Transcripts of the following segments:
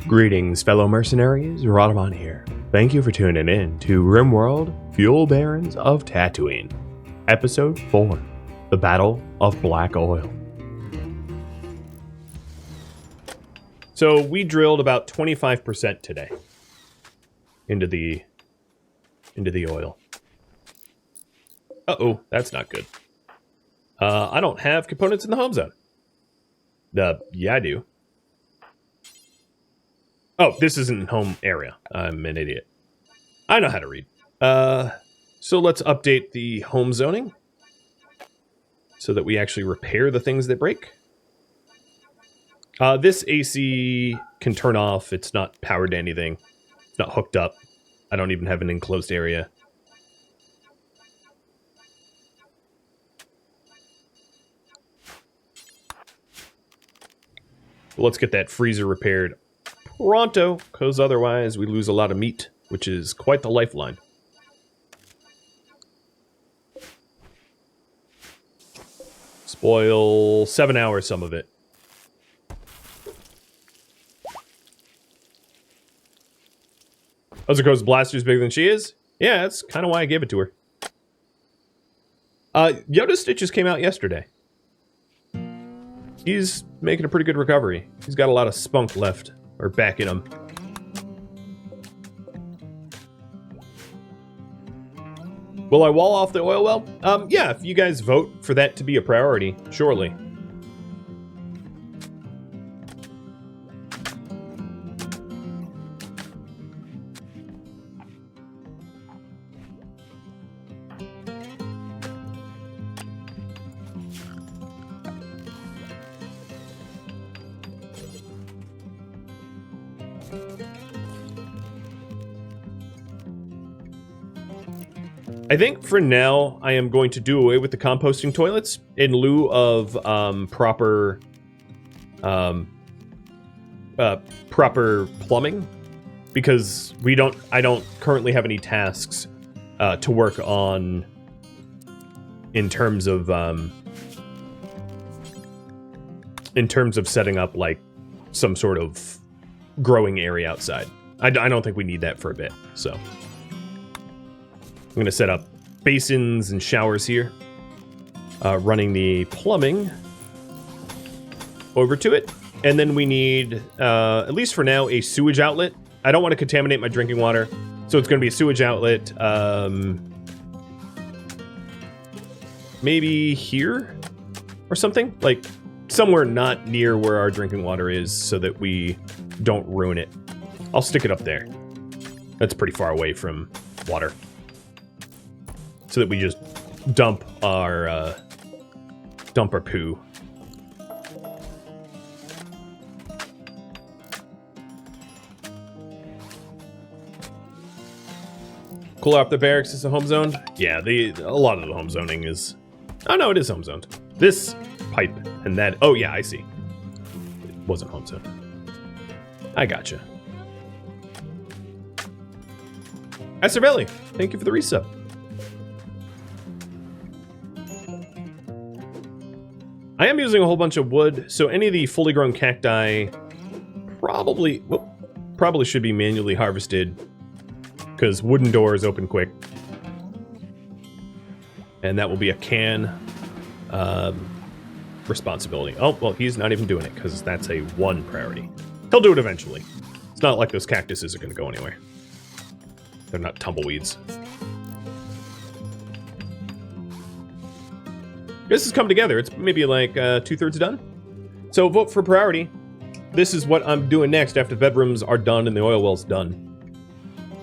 Greetings, fellow mercenaries, Rhadamant here. Thank you for tuning in to RimWorld, Fuel Barons of Tatooine. Episode 4, The Battle of Black Oil. So we drilled about 25% today into the oil. Uh-oh, that's not good. I don't have components in the home zone. Yeah, I do. Oh, this isn't home area. I'm an idiot. I know how to read. So let's update the home zoning so that we actually repair the things that break. This AC can turn off. It's not powered to anything. It's not hooked up. I don't even have an enclosed area. Let's get that freezer repaired pronto, because otherwise we lose a lot of meat, which is quite the lifeline. Spoil 7 hours, some of it. Ozuko's blaster's bigger than she is? Yeah, that's kind of why I gave it to her. Yoda Stitches came out yesterday. He's making a pretty good recovery. He's got a lot of spunk left, or back in him. Will I wall off the oil well? Yeah, if you guys vote for that to be a priority, surely. I think for now, I am going to do away with the composting toilets in lieu of proper plumbing, because I don't currently have any tasks to work on in terms of setting up like some sort of growing area outside. I don't think we need that for a bit, so. I'm going to set up basins and showers here, running the plumbing over to it. And then we need, at least for now, a sewage outlet. I don't want to contaminate my drinking water, so it's going to be a sewage outlet. Maybe here or something? Like somewhere not near where our drinking water is so that we don't ruin it. I'll stick it up there. That's pretty far away from water. So that we just dump our poo. Cool off the barracks is a home zone. Yeah, a lot of the home zoning is. Oh no, it is home zoned. This pipe and that. Oh yeah, I see. It wasn't home zoned. I gotcha. Acervelli, thank you for the resub. I am using a whole bunch of wood, so any of the fully grown cacti probably should be manually harvested, because wooden doors open quick. And that will be a can responsibility. Oh, well, he's not even doing it, because that's a 1 priority. He'll do it eventually. It's not like those cactuses are going to go anywhere. They're not tumbleweeds. This has come together. It's maybe like 2/3 done. So vote for priority. This is what I'm doing next after the bedrooms are done and the oil well's done.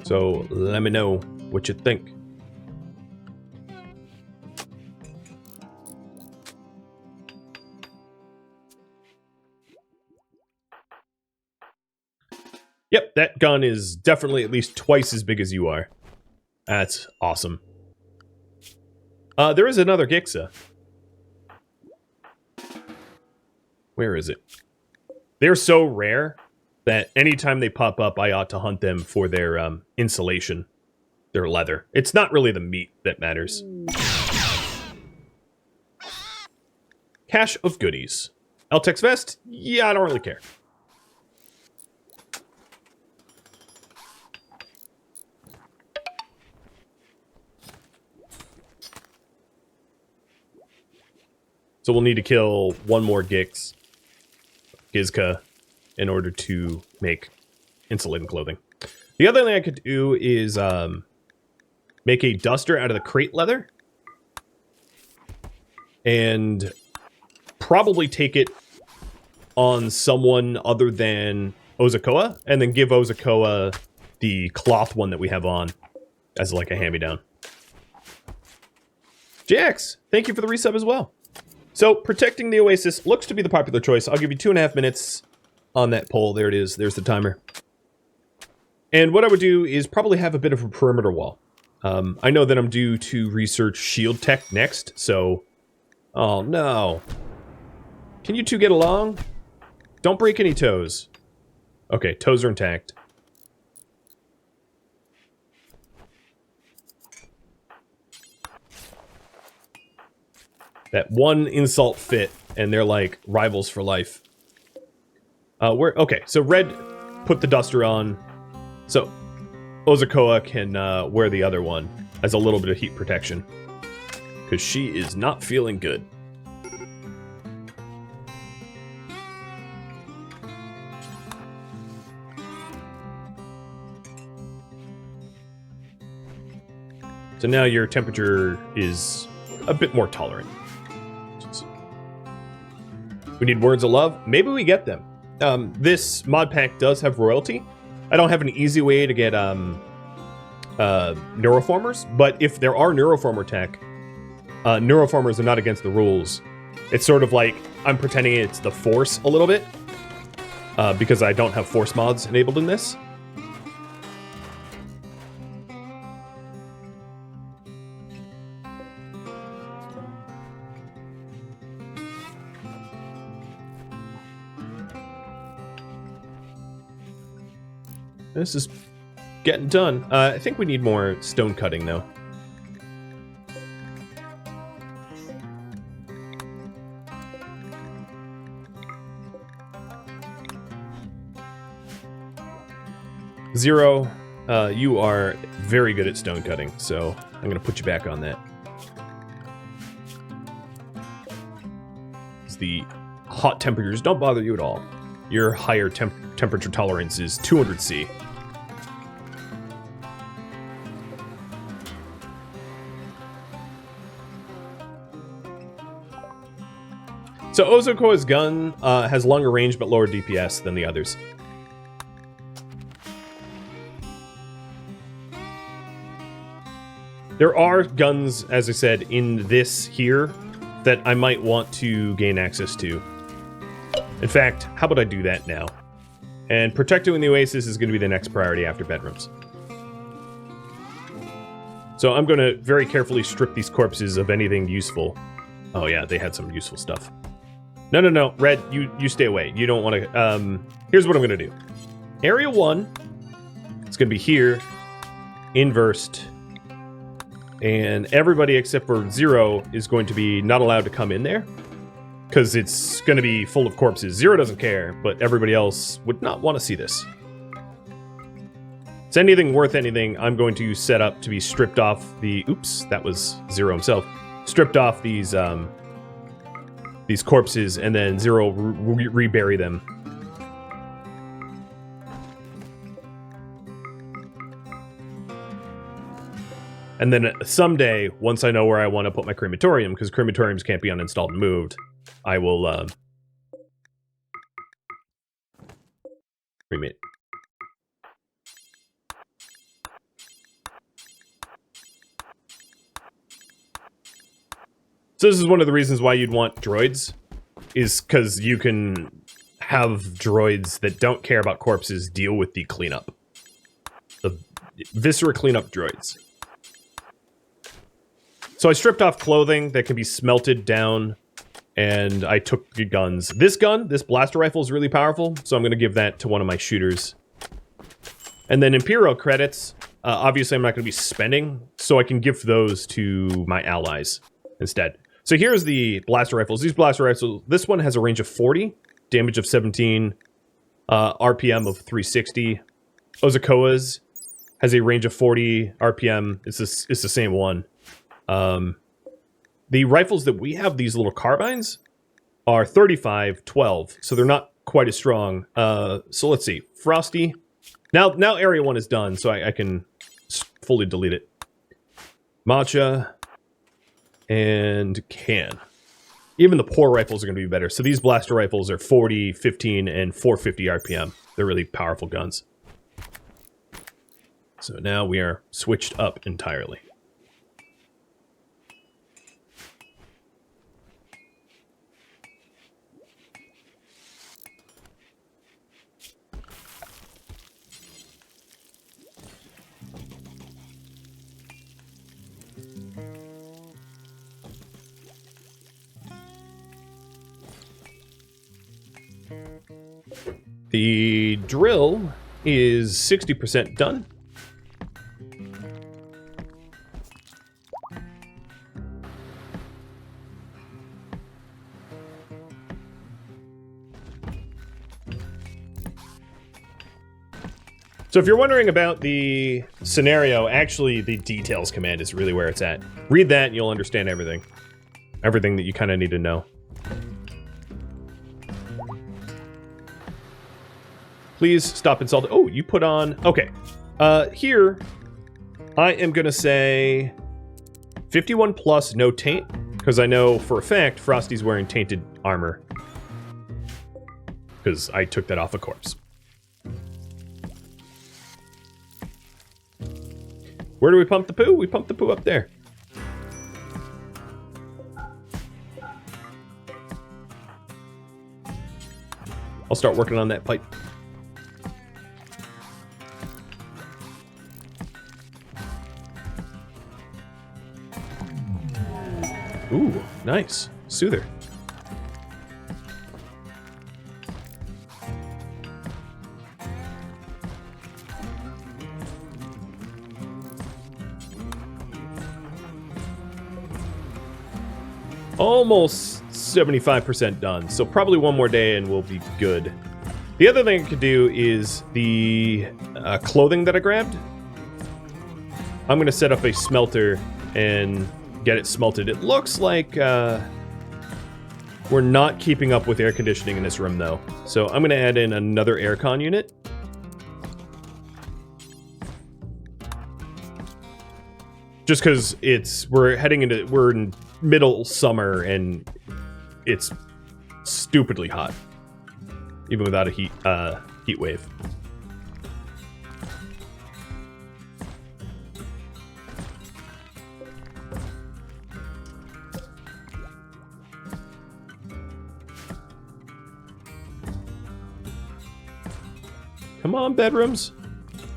So let me know what you think. Yep, that gun is definitely at least twice as big as you are. That's awesome. There is another Gixa. Where is it? They're so rare that anytime they pop up, I ought to hunt them for their insulation, their leather. It's not really the meat that matters. Cache of goodies. Eltex vest? Yeah, I don't really care. So we'll need to kill one more Gizka, in order to make insulating clothing. The other thing I could do is make a duster out of the crate leather. And probably take it on someone other than Ozakoa, and then give Ozakoa the cloth one that we have on as like a hand-me-down. JX, thank you for the resub as well. So, protecting the oasis looks to be the popular choice. I'll give you 2.5 minutes on that poll. There it is. There's the timer. And what I would do is probably have a bit of a perimeter wall. I know that I'm due to research shield tech next, so... Oh, no. Can you two get along? Don't break any toes. Okay, toes are intact. That one insult fit, and they're like rivals for life. Okay, so Red put the duster on, so Ozakoa can wear the other one as a little bit of heat protection. Because she is not feeling good. So now your temperature is a bit more tolerant. We need words of love. Maybe we get them. This mod pack does have royalty. I don't have an easy way to get neuroformers, but if there are neuroformer tech, neuroformers are not against the rules. It's sort of like I'm pretending it's the Force a little bit, because I don't have Force mods enabled in this. This is getting done. I think we need more stone cutting, though. Zero, you are very good at stone cutting, so I'm going to put you back on that. The hot temperatures don't bother you at all. Your higher temperature tolerance is 200°C. So Ozakoa's gun has longer range but lower DPS than the others. There are guns, as I said, in this here that I might want to gain access to. In fact, how about I do that now? And protecting the oasis is going to be the next priority after bedrooms. So I'm going to very carefully strip these corpses of anything useful. Oh yeah, they had some useful stuff. No, Red, you stay away. You don't want to... here's what I'm going to do. Area 1, it's going to be here, inversed, and everybody except for Zero is going to be not allowed to come in there, because it's going to be full of corpses. Zero doesn't care, but everybody else would not want to see this. It's anything worth anything, I'm going to set up to be stripped off the... Oops, that was Zero himself. Stripped off these corpses, and then Zero rebury them. And then someday, once I know where I want to put my crematorium, because crematoriums can't be uninstalled and moved, I will cremate. So this is one of the reasons why you'd want droids, is because you can have droids that don't care about corpses deal with the cleanup. The viscera cleanup droids. So I stripped off clothing that can be smelted down, and I took the guns. This gun, this blaster rifle, is really powerful, so I'm going to give that to one of my shooters. And then Imperial credits, obviously I'm not going to be spending, so I can give those to my allies instead. So here's the blaster rifles. These blaster rifles, this one has a range of 40, damage of 17, RPM of 360. Ozakoa's has a range of 40, RPM, it's the same one. The rifles that we have, these little carbines, are 35-12, so they're not quite as strong. So let's see. Frosty. Now Area 1 is done, so I can fully delete it. Matcha. And Can. Even the poor rifles are going to be better. So these blaster rifles are 40, 15, and 450 RPM. They're really powerful guns. So now we are switched up entirely. The drill is 60% done. So if you're wondering about the scenario, actually the details command is really where it's at. Read that and you'll understand everything. Everything that you kind of need to know. Please stop insulting. Oh, you put on... Okay. Here, I am going to say 51 plus no taint, because I know for a fact Frosty's wearing tainted armor. Because I took that off a corpse. Where do we pump the poo? We pump the poo up there. I'll start working on that pipe. Ooh, nice. Soother. Almost 75% done, so probably one more day and we'll be good. The other thing I could do is the clothing that I grabbed. I'm going to set up a smelter and get it smelted. It looks like we're not keeping up with air conditioning in this room, though. So I'm going to add in another aircon unit. Just because we're in middle summer and it's stupidly hot, even without a heat wave. Come on, bedrooms.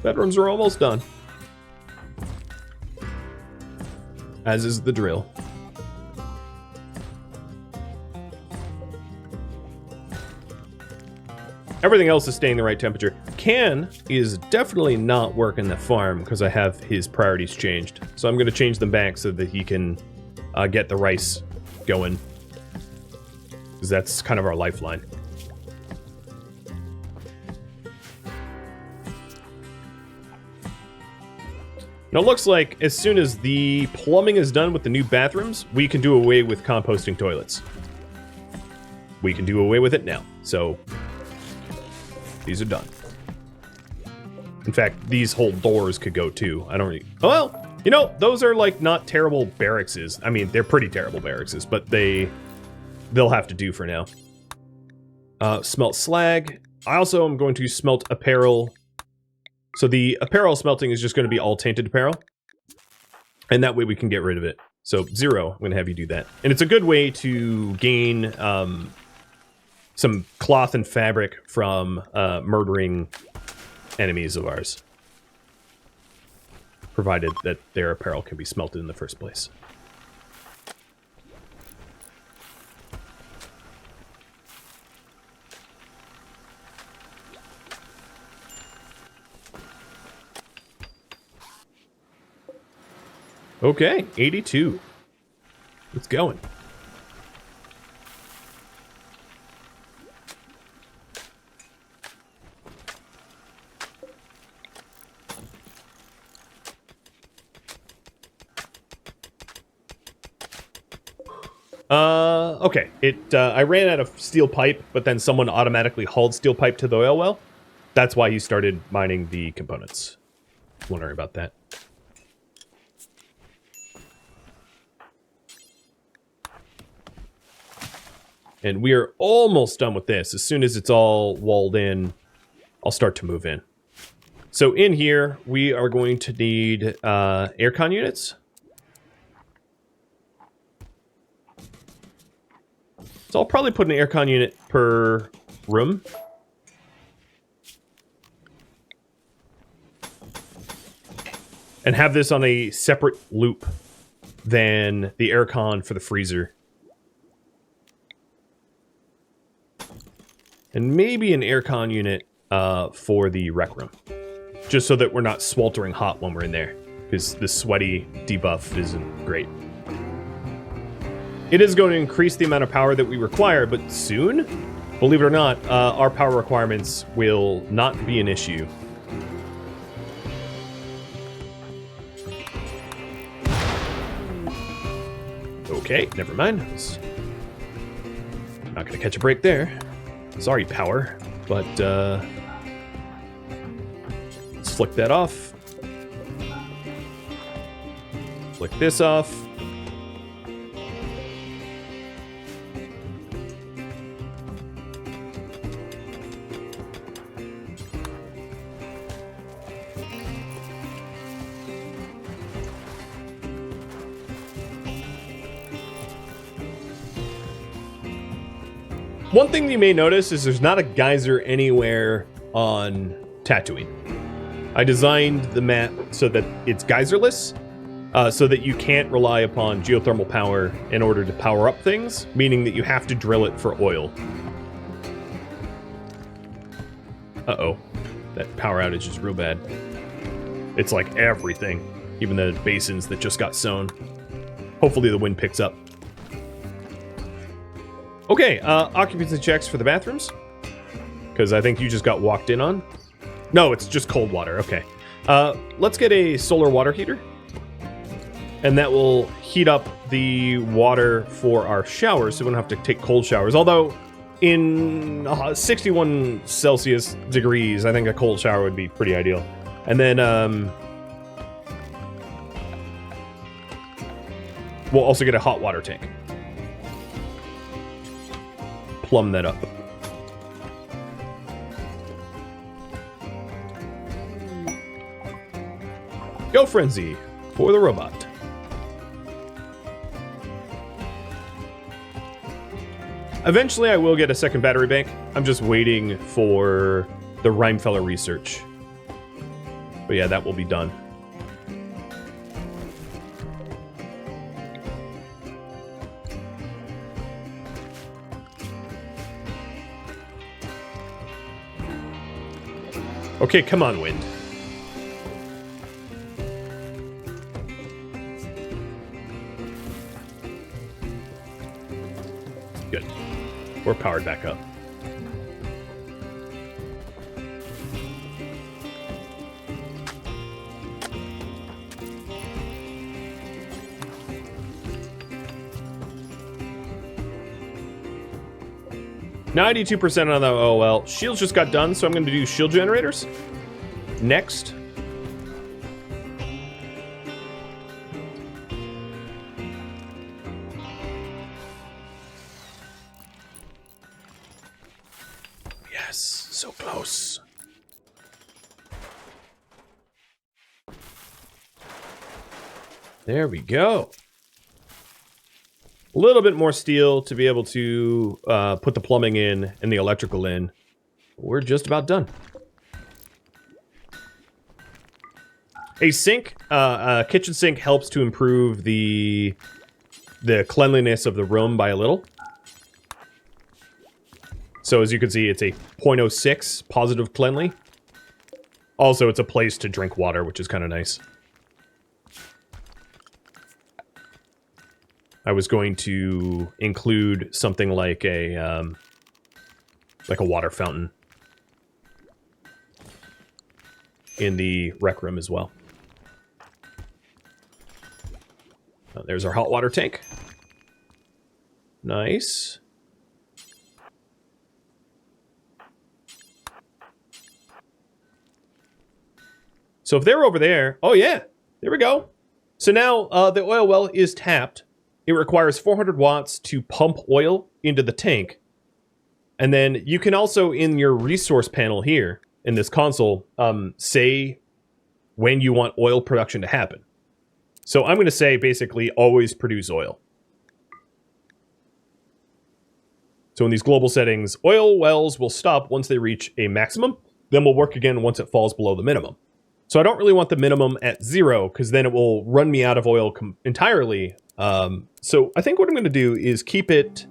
Bedrooms are almost done. As is the drill. Everything else is staying the right temperature. Can is definitely not working the farm because I have his priorities changed. So I'm going to change them back so that he can get the rice going. Because that's kind of our lifeline. Now it looks like as soon as the plumbing is done with the new bathrooms, we can do away with composting toilets. We can do away with it now. So these are done. In fact, these whole doors could go too. I don't really... Well, you know, those are like not terrible barrackses. I mean, they're pretty terrible barrackses, but they'll have to do for now. Smelt slag. I also am going to smelt apparel. So the apparel smelting is just going to be all tainted apparel. And that way we can get rid of it. So 0, I'm going to have you do that. And it's a good way to gain some cloth and fabric from murdering enemies of ours. Provided that their apparel can be smelted in the first place. Okay, 82. It's going. Okay. I ran out of steel pipe, but then someone automatically hauled steel pipe to the oil well. That's why he started mining the components. Wondering about that. And we are almost done with this. As soon as it's all walled in, I'll start to move in. So in here, we are going to need aircon units. So I'll probably put an aircon unit per room. And have this on a separate loop than the aircon for the freezer. And maybe an aircon unit for the rec room. Just so that we're not sweltering hot when we're in there. Because the sweaty debuff isn't great. It is going to increase the amount of power that we require, but soon, believe it or not, our power requirements will not be an issue. Okay, never mind. Not going to catch a break there. Sorry, power, but let's flick that off. Flick this off. One thing you may notice is there's not a geyser anywhere on Tatooine. I designed the map so that it's geyserless, so that you can't rely upon geothermal power in order to power up things, meaning that you have to drill it for oil. Uh-oh. That power outage is real bad. It's like everything, even the basins that just got sown. Hopefully the wind picks up. Okay, occupancy checks for the bathrooms. Because I think you just got walked in on. No, it's just cold water, okay. Let's get a solar water heater. And that will heat up the water for our showers, so we don't have to take cold showers. Although, in 61 Celsius degrees, I think a cold shower would be pretty ideal. And then, we'll also get a hot water tank. Plumb that up. Go Frenzy for the robot. Eventually I will get a second battery bank. I'm just waiting for the Rhymfeller research. But yeah, that will be done. Okay, come on, wind. Good. We're powered back up. %92% on the OL. Shields just got done, so I'm going to do shield generators next. Yes, so close. There we go. A little bit more steel to be able to put the plumbing in and the electrical in. We're just about done. A sink, a kitchen sink helps to improve the cleanliness of the room by a little. So as you can see, it's a 0.06 positive cleanly. Also, it's a place to drink water, which is kind of nice. I was going to include something like a water fountain in the rec room as well. There's our hot water tank. Nice. So if they're over there... Oh, yeah. There we go. So now the oil well is tapped. It requires 400 watts to pump oil into the tank. And then you can also, in your resource panel here, in this console, say when you want oil production to happen. So I'm going to say, basically, always produce oil. So in these global settings, oil wells will stop once they reach a maximum. Then will work again once it falls below the minimum. So I don't really want the minimum at 0, because then it will run me out of oil entirely. So I think what I'm going to do is keep it,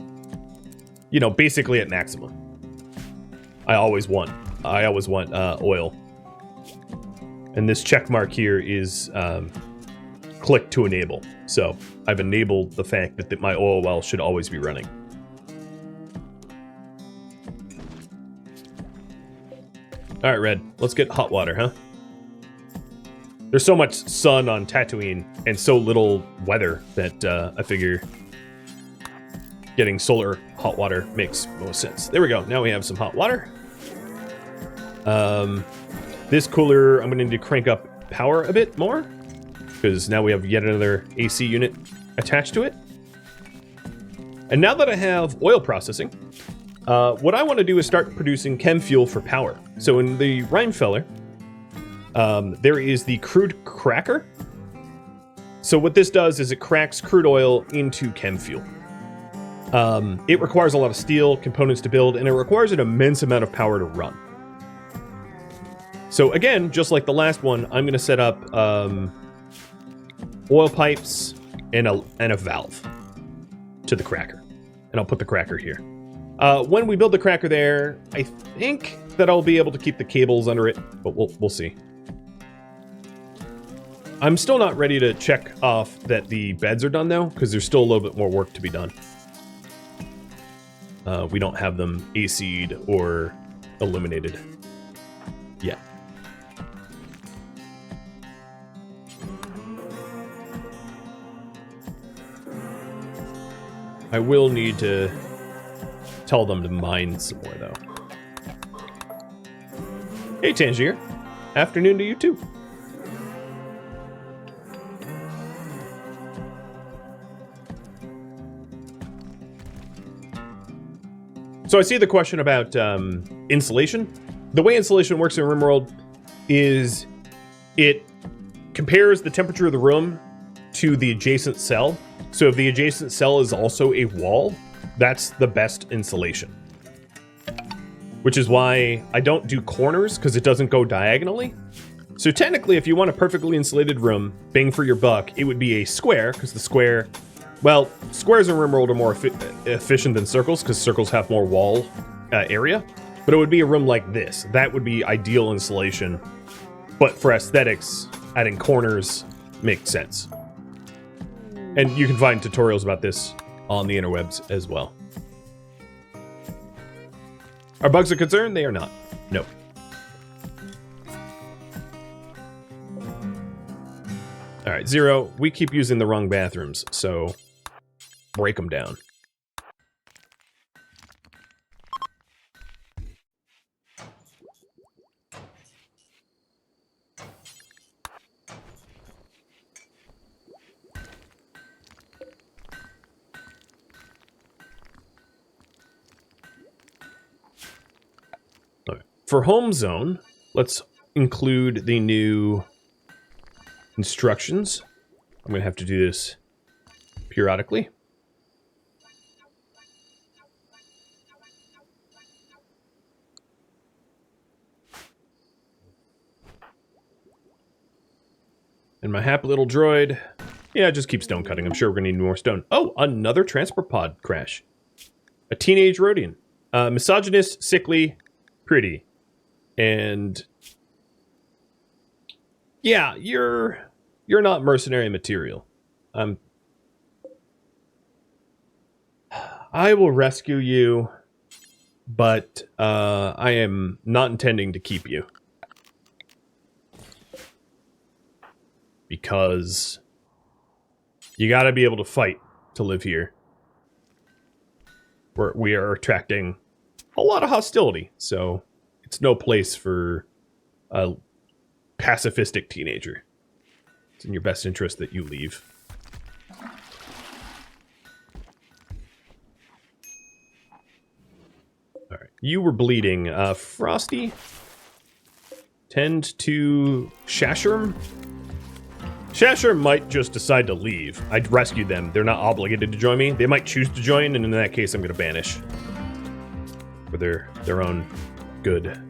you know, basically at maximum. I always want oil. And this check mark here is click to enable. So I've enabled the fact that my oil well should always be running. All right, Red, let's get hot water, huh? There's so much sun on Tatooine and so little weather that I figure getting solar hot water makes most sense. There we go. Now we have some hot water. This cooler, I'm going to need to crank up power a bit more because now we have yet another AC unit attached to it. And now that I have oil processing, what I want to do is start producing chem fuel for power. So in the Rheinfeller, there is the crude cracker. So what this does is it cracks crude oil into chem fuel. It requires a lot of steel components to build, and it requires an immense amount of power to run. So again, just like the last one, I'm going to set up oil pipes and a valve to the cracker. And I'll put the cracker here. When we build the cracker there, I think that I'll be able to keep the cables under it, but we'll see. I'm still not ready to check off that the beds are done, though, because there's still a little bit more work to be done. We don't have them AC'd or illuminated yet. I will need to tell them to mine some more, though. Hey, Tangier. Afternoon to you, too. So I see the question about insulation. The way insulation works in RimWorld is it compares the temperature of the room to the adjacent cell. So if the adjacent cell is also a wall, that's the best insulation. Which is why I don't do corners, because it doesn't go diagonally. So technically, if you want a perfectly insulated room, bang for your buck, it would be a square, because the square... Well, squares in RimWorld are more efficient than circles, because circles have more wall area. But it would be a room like this. That would be ideal insulation. But for aesthetics, adding corners makes sense. And you can find tutorials about this on the interwebs as well. Are bugs a concern? They are not. No. Alright, Zero, we keep using the wrong bathrooms, so break them down. For home zone, let's include the new instructions. I'm going to have to do this periodically. And my happy little droid, yeah, just keep stone cutting. I'm sure we're going to need more stone. Oh, another transport pod crash. A teenage Rhodian. Misogynist, sickly, pretty. And yeah, you're not mercenary material. I will rescue you, but I am not intending to keep you. Because you gotta be able to fight to live here. We are attracting a lot of hostility, so it's no place for a pacifistic teenager. It's in your best interest that you leave. Alright, you were bleeding. Frosty? Tend to Shasharm? Shasharm might just decide to leave. I'd rescue them. They're not obligated to join me. They might choose to join, and in that case, I'm going to banish. For their own good.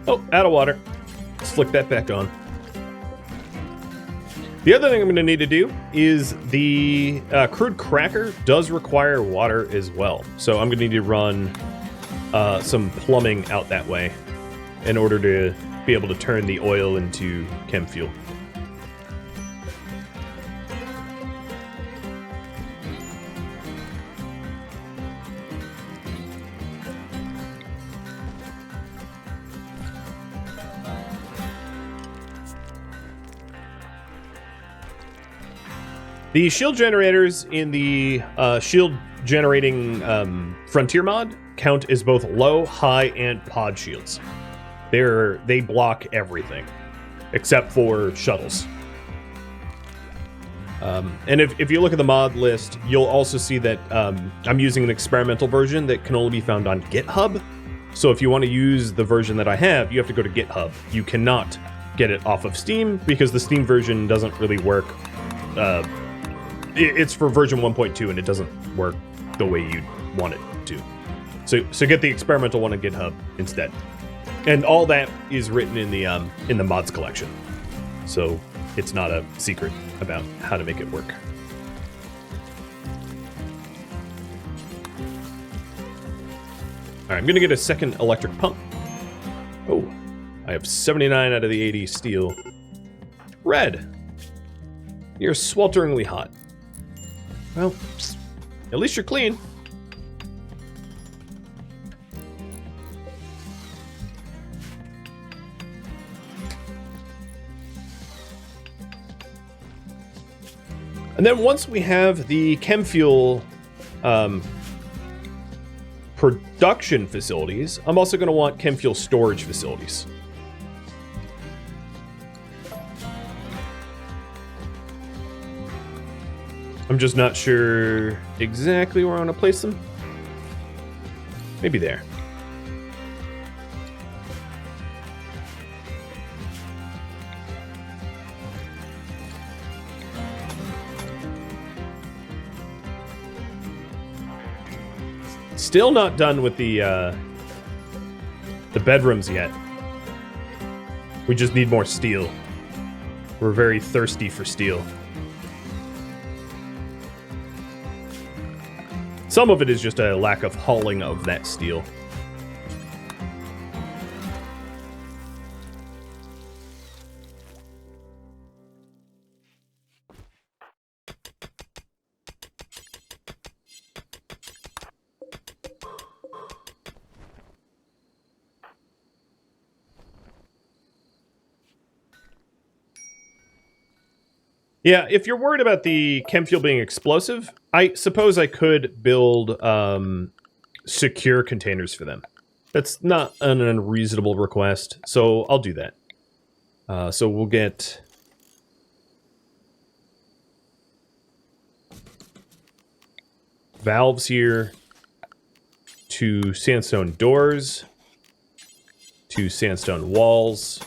Oh, out of water. Let's flick that back on. The other thing I'm going to need to do is the crude cracker does require water as well. So I'm going to need to run some plumbing out that way in order to be able to turn the oil into chem fuel. The shield generators in the shield generating frontier mod count as both low, high, and pod shields. They block everything except for shuttles. And if you look at the mod list, you'll also see that I'm using an experimental version that can only be found on GitHub. So if you want to use the version that I have, you have to go to GitHub. You cannot get it off of Steam because the Steam version doesn't really work. It's for version 1.2 and it doesn't work the way you'd want it to. So get the experimental one on GitHub instead. And all that is written in the mods collection. So it's not a secret about how to make it work. All right, I'm gonna get a second electric pump. Oh, I have 79 out of the 80 steel. Red, you're swelteringly hot. Well, at least you're clean. And then once we have the chem fuel production facilities, I'm also going to want chem fuel storage facilities. I'm just not sure exactly where I want to place them. Maybe there. Still not done with the bedrooms yet. We just need more steel. We're very thirsty for steel. Some of it is just a lack of hauling of that steel. Yeah, if you're worried about the chem fuel being explosive, I suppose I could build secure containers for them. That's not an unreasonable request, so I'll do that. So we'll get valves here, 2 sandstone doors, 2 sandstone walls.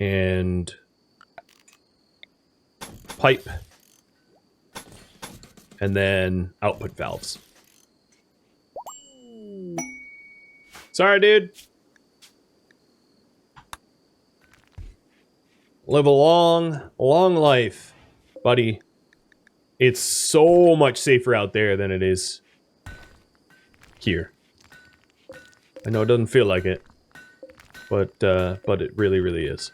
And pipe, and then output valves. Sorry, dude. Live a long, long life, buddy. It's so much safer out there than it is here. I know it doesn't feel like it, but it really, really is.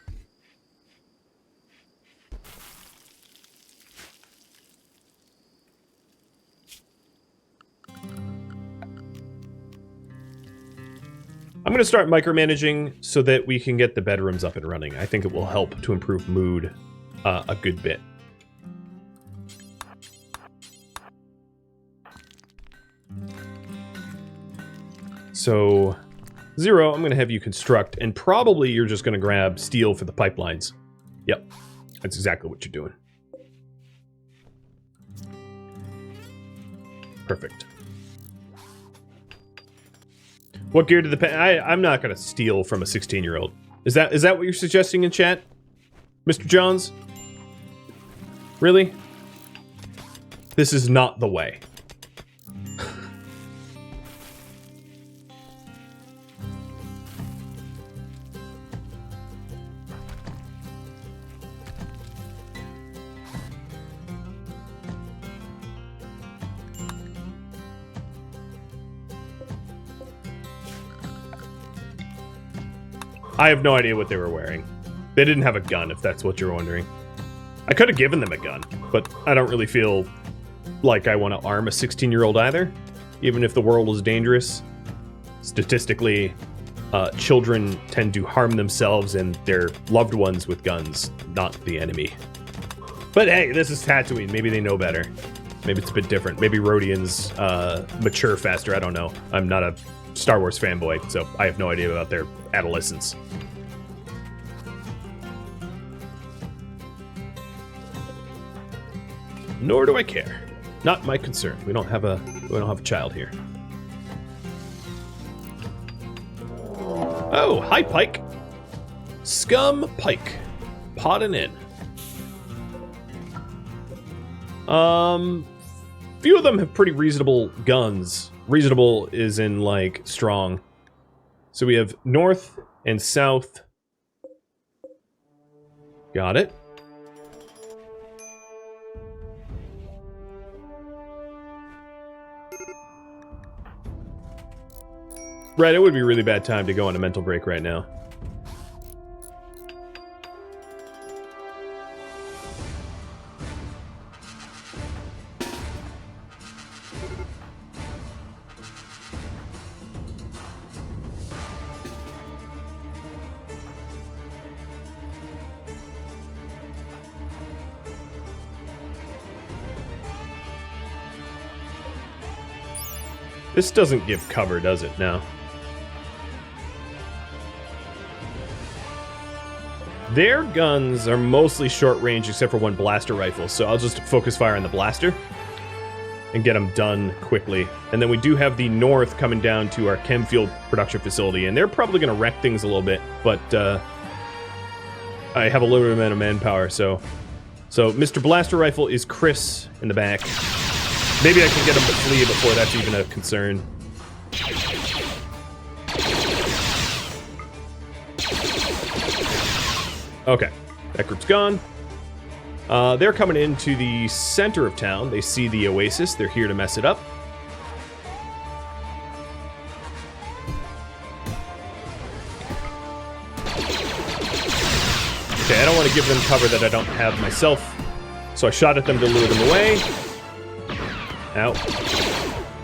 I'm going to start micromanaging so that we can get the bedrooms up and running. I think it will help to improve mood a good bit. So, Zero, I'm going to have you construct, and probably you're just going to grab steel for the pipelines. Yep, that's exactly what you're doing. Perfect. What gear did the I'm not going to steal from a 16-year-old. Is that what you're suggesting in chat, Mr. Johns? Really? This is not the way. I have no idea what they were wearing. They didn't have a gun, if that's what you're wondering. I could have given them a gun, but I don't really feel like I want to arm a 16-year-old either, even if the world is dangerous. Statistically, children tend to harm themselves and their loved ones with guns, not the enemy. But hey, this is Tatooine. Maybe they know better. Maybe it's a bit different. Maybe Rhodians mature faster. I don't know. I'm not a Star Wars fanboy, so I have no idea about their adolescence. Nor do I care. Not my concern. We don't have a child here. Oh, hi Pike. Scum Pike. Potting in. Few of them have pretty reasonable guns. Reasonable is in, like, strong. So we have north and south. Got it. Right, it would be a really bad time to go on a mental break right now. This doesn't give cover, does it? No. Their guns are mostly short range except for one blaster rifle, so I'll just focus fire on the blaster and get them done quickly. And then we do have the north coming down to our chem fuel production facility, and they're probably going to wreck things a little bit, but I have a limited amount of manpower, so Mr. Blaster Rifle is Chris in the back. Maybe I can get him to flee before that's even a concern. Okay, that group's gone. They're coming into the center of town. They see the oasis. They're here to mess it up. Okay, I don't want to give them cover that I don't have myself. So I shot at them to lure them away. Ow.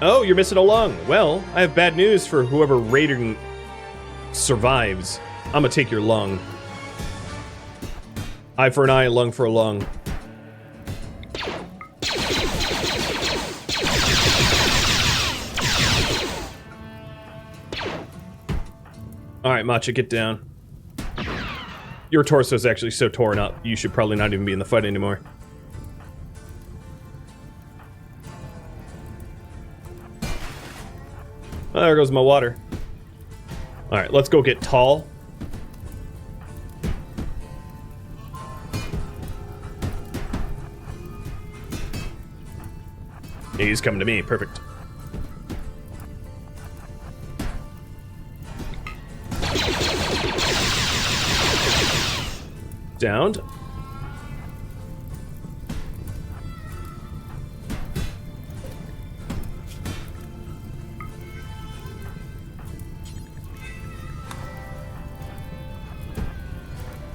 Oh, you're missing a lung. Well, I have bad news for whoever raiding survives. I'm gonna take your lung. Eye for an eye, lung for a lung. Alright, Matcha, get down. Your torso is actually so torn up, you should probably not even be in the fight anymore. Oh, there goes my water. Alright, let's go get Tall. He's coming to me, perfect. Downed.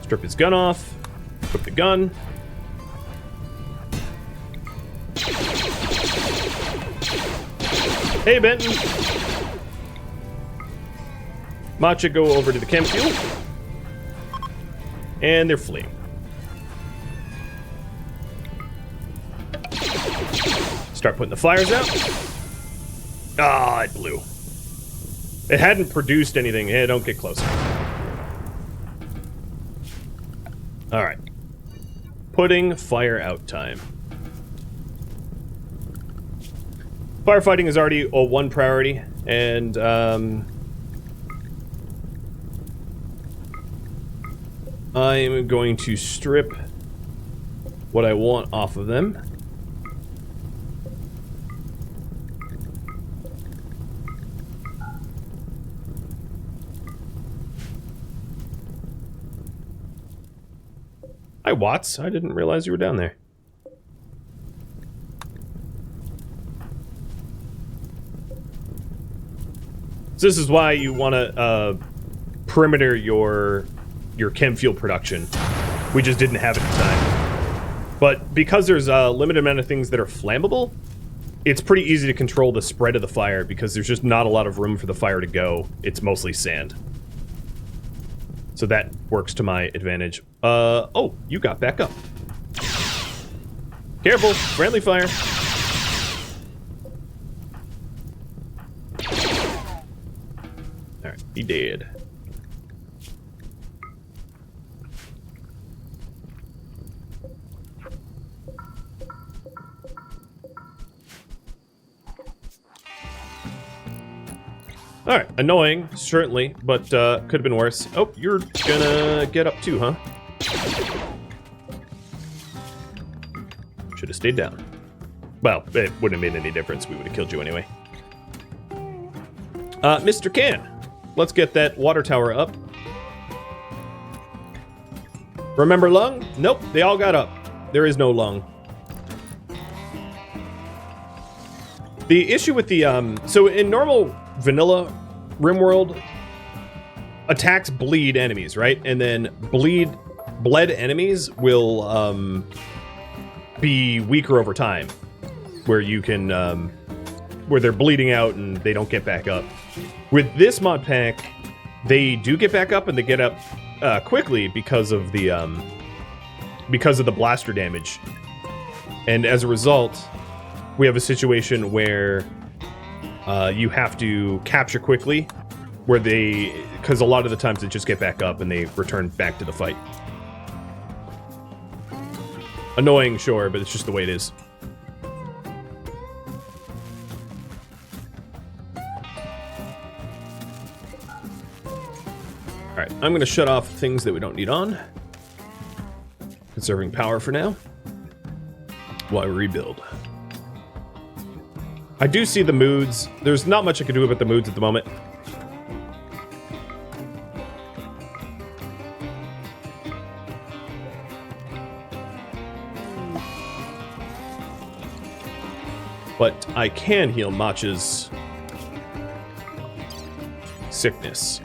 Strip his gun off. Equip the gun. Hey, Benton. Matcha go over to the chem fuel. And they're fleeing. Start putting the fires out. Ah, it blew. It hadn't produced anything. Yeah, don't get closer. Alright. Putting fire out time. Firefighting is already a one priority, and I'm going to strip what I want off of them. Hi, Watts. I didn't realize you were down there. So this is why you want to perimeter your chem fuel production. We just didn't have it at the time. But because there's a limited amount of things that are flammable, it's pretty easy to control the spread of the fire because there's just not a lot of room for the fire to go. It's mostly sand. So that works to my advantage. Oh, you got back up. Careful, friendly fire. Alright, he dead. Alright, annoying, certainly, but could have been worse. Oh, you're gonna get up too, huh? Should have stayed down. Well, it wouldn't have made any difference. We would have killed you anyway. Mr. Can, let's get that water tower up. Remember lung? Nope, they all got up. There is no lung. The issue with the, so in normal vanilla RimWorld, attacks bleed enemies, right? And then bled enemies will be weaker over time, where you can where they're bleeding out and they don't get back up. With this mod pack, they do get back up and they get up quickly because of the blaster damage, and as a result, we have a situation where you have to capture quickly, where because a lot of the times they just get back up and they return back to the fight. Annoying, sure, but it's just the way it is. Alright, I'm going to shut off things that we don't need on. Conserving power for now, while I rebuild. I do see the moods. There's not much I can do about the moods at the moment. But I can heal Matcha's sickness.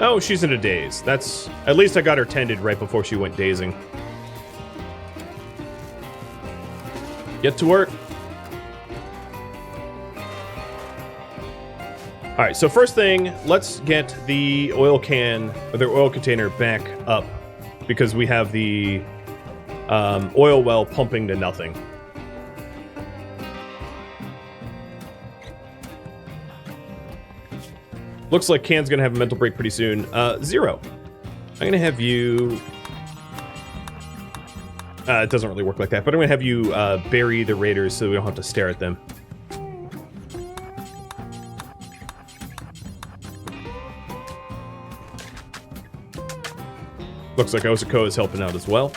Oh, she's in a daze. That's... At least I got her tended right before she went dazing. Get to work. Alright, so first thing, let's get the oil can, or the oil container back up, because we have the oil well pumping to nothing. Looks like Can's gonna have a mental break pretty soon. Zero. I'm gonna have you... it doesn't really work like that, but I'm gonna have you bury the raiders so we don't have to stare at them. Looks like Osako is helping out as well.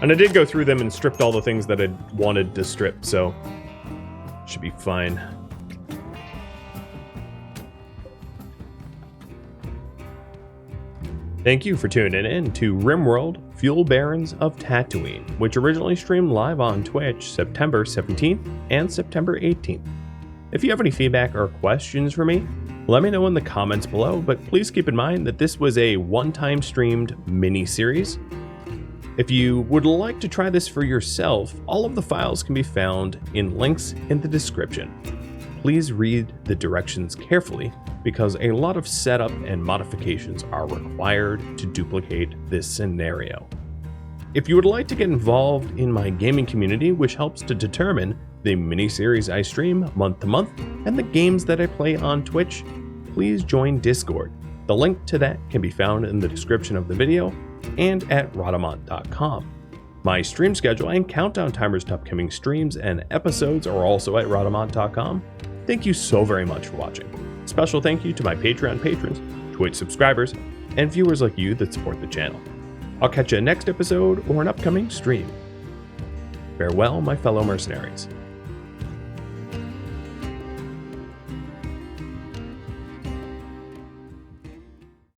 And I did go through them and stripped all the things that I wanted to strip, so... should be fine. Thank you for tuning in to RimWorld Fuel Barons of Tatooine, which originally streamed live on Twitch September 17th and September 18th. If you have any feedback or questions for me, let me know in the comments below, but please keep in mind that this was a one-time streamed mini-series. If you would like to try this for yourself, all of the files can be found in links in the description. Please read the directions carefully because a lot of setup and modifications are required to duplicate this scenario. If you would like to get involved in my gaming community, which helps to determine the mini-series I stream month to month and the games that I play on Twitch, please join Discord. The link to that can be found in the description of the video and at Rhadamant.com. My stream schedule and countdown timers to upcoming streams and episodes are also at Rhadamant.com. Thank you so very much for watching. Special thank you to my Patreon patrons, Twitch subscribers, and viewers like you that support the channel. I'll catch you next episode or an upcoming stream. Farewell, my fellow mercenaries.